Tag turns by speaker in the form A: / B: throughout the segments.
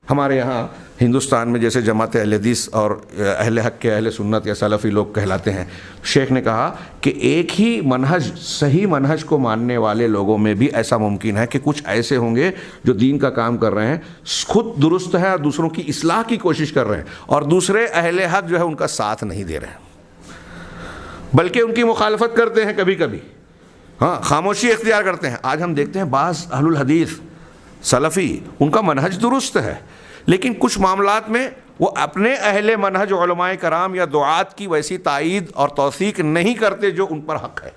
A: ہمارے یہاں ہندوستان میں جیسے جماعت اہل حدیث اور اہل حق کے اہل سنت یا سلفی لوگ کہلاتے ہیں، شیخ نے کہا کہ ایک ہی منہج، صحیح منہج کو ماننے والے لوگوں میں بھی ایسا ممکن ہے کہ کچھ ایسے ہوں گے جو دین کا کام کر رہے ہیں، خود درست ہیں اور دوسروں کی اصلاح کی کوشش کر رہے ہیں، اور دوسرے اہل حق جو ہے ان کا ساتھ نہیں دے رہے ہیں بلکہ ان کی مخالفت کرتے ہیں، کبھی کبھی ہاں خاموشی اختیار کرتے ہیں۔ آج ہم دیکھتے ہیں بعض اہل الحدیث سلفی ان کا منہج درست ہے، لیکن کچھ معاملات میں وہ اپنے اہل منہج علماء کرام یا دعات کی ویسی تائید اور توثیق نہیں کرتے جو ان پر حق ہے۔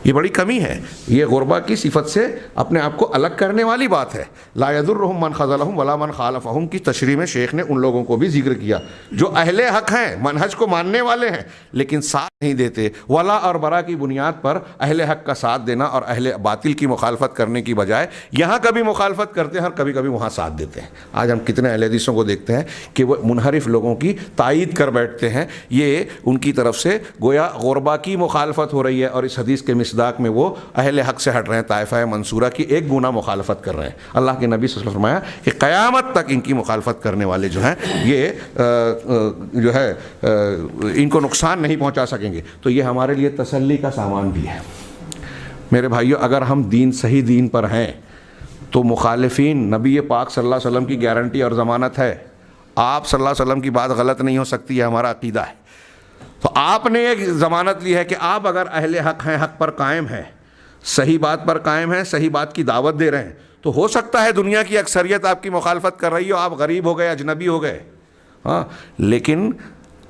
A: یہ بڑی کمی ہے، یہ غربا کی صفت سے اپنے آپ کو الگ کرنے والی بات ہے۔ لا یضرهم من خذلهم ولا من خالفهم کی تشریح میں شیخ نے ان لوگوں کو بھی ذکر کیا جو اہل حق ہیں، منہج کو ماننے والے ہیں، لیکن ساتھ نہیں دیتے۔ ولا اور برا کی بنیاد پر اہل حق کا ساتھ دینا اور اہل باطل کی مخالفت کرنے کی بجائے یہاں کبھی مخالفت کرتے ہیں اور کبھی کبھی وہاں ساتھ دیتے ہیں۔ آج ہم کتنے اہل حدیثوں کو دیکھتے ہیں کہ وہ منحرف لوگوں کی تائید کر بیٹھتے ہیں، یہ ان کی طرف سے گویا غربا کی مخالفت ہو رہی ہے، اور اس حدیث کے مصداق میں وہ اہل حق سے ہٹ رہے ہیں، طائفہ منصورہ کی ایک گنا مخالفت کر رہے ہیں۔ اللہ کے نبی صلی اللہ علیہ وسلم نے فرمایا کہ قیامت تک ان کی مخالفت کرنے والے جو ہیں یہ جو ہے ان کو نقصان نہیں پہنچا سکیں گے۔ تو یہ ہمارے لیے تسلی کا سامان بھی ہے۔ میرے بھائیو، اگر ہم صحیح دین پر ہیں تو مخالفین، نبی پاک صلی اللہ علیہ وسلم کی گارنٹی اور ضمانت ہے، آپ صلی اللہ علیہ وسلم کی بات غلط نہیں ہو سکتی، یہ ہمارا عقیدہ ہے۔ تو آپ نے ایک ضمانت لی ہے کہ آپ اگر اہل حق ہیں، حق پر قائم ہیں، صحیح بات پر قائم ہیں، صحیح بات کی دعوت دے رہے ہیں، تو ہو سکتا ہے دنیا کی اکثریت آپ کی مخالفت کر رہی ہو، آپ غریب ہو گئے، اجنبی ہو گئے، ہاں، لیکن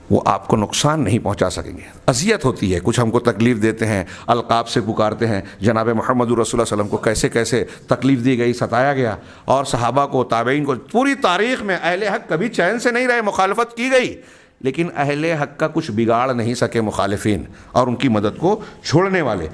A: وہ آپ کو نقصان نہیں پہنچا سکیں گے۔ اذیت ہوتی ہے، کچھ ہم کو تکلیف دیتے ہیں، القاب سے پکارتے ہیں، جناب محمد رسول اللہ صلی اللہ علیہ وسلم کو کیسے کیسے تکلیف دی گئی، ستایا گیا، اور صحابہ کو، تابعین کو، پوری تاریخ میں اہل حق کبھی چین سے نہیں رہے، مخالفت کی گئی، لیکن اہل حق کا کچھ بگاڑ نہیں سکے مخالفین اور ان کی مدد کو چھوڑنے والے۔